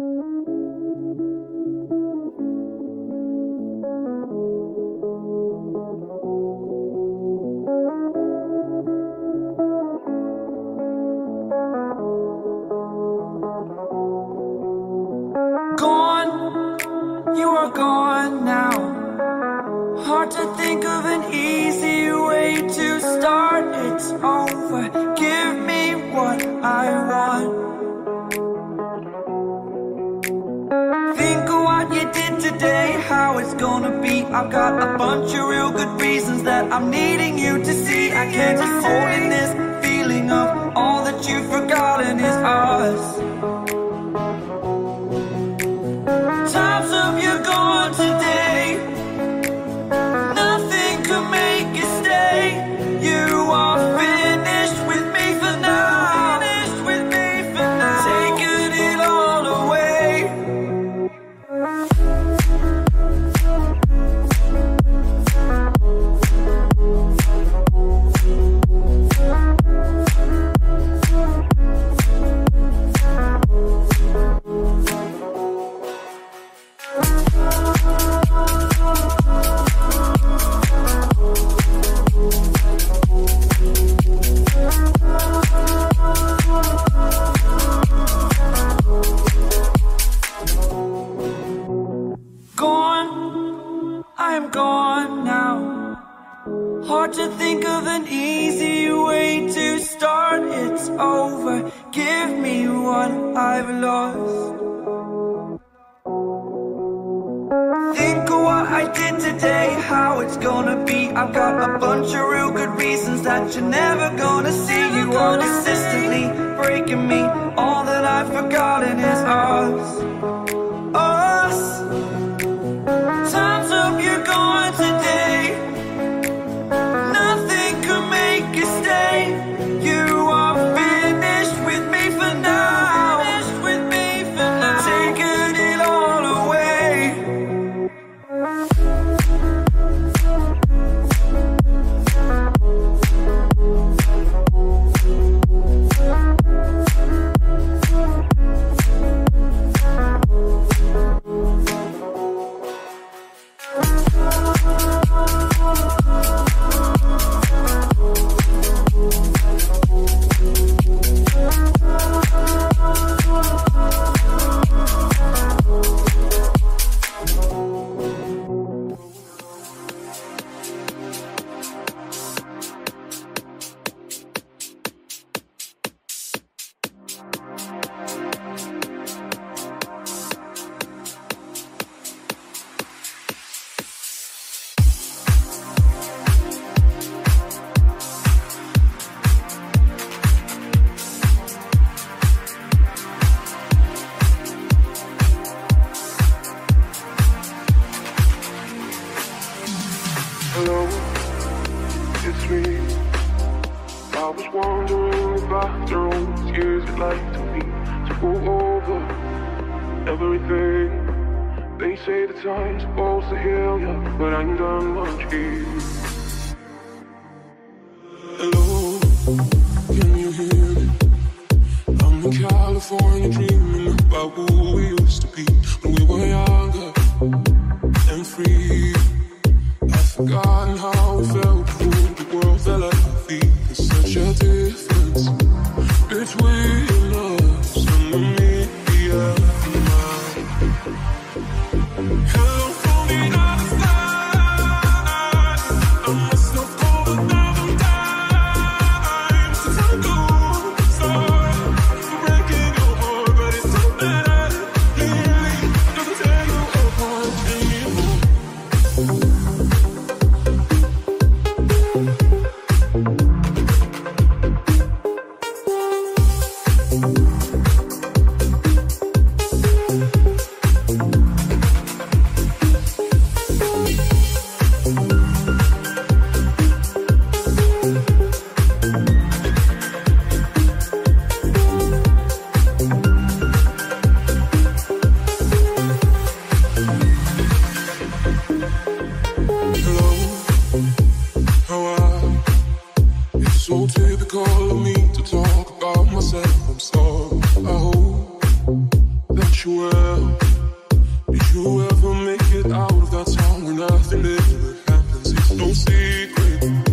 You are gone now. Hard to think of an easy way to start. It's over. Give me what I want. Think of what you did today, how it's gonna be. I've got a bunch of real good reasons that I'm needing you to see. I can't keep holding this feeling of all that you've forgotten is us. Time's up, you're gone today. Nothing could make you stay. You are finished with me for now. Finished with me for now. Taking it all away. Gone now. Hard to think of an easy way to start. It's over. Give me what I've lost. Think of what I did today, how it's gonna be. I've got a bunch of real good reasons that you're never gonna see. You are consistently breaking me. All that I've forgotten is us. Us. Time's up, you're gone today. Nothing could make you stay. You are finished with me for now. Finished with me for now. Taking it all away. Hello, it's me. I was wondering about the roads years would like to be to go over everything. They say the time's supposed to heal ya, but I ain't done much here. Hello, can you hear me? I'm in California dreaming about who we used to be when we were younger and free. Forgotten how it felt when the world fell at our feet. There's such a difference between us and the media now. Hello from the other side. I must have called another time. Since I'm good, sorry for breaking your heart, but it's too bad. wish you well. Did you ever make it out of that town where nothing ever happens? It's no secret.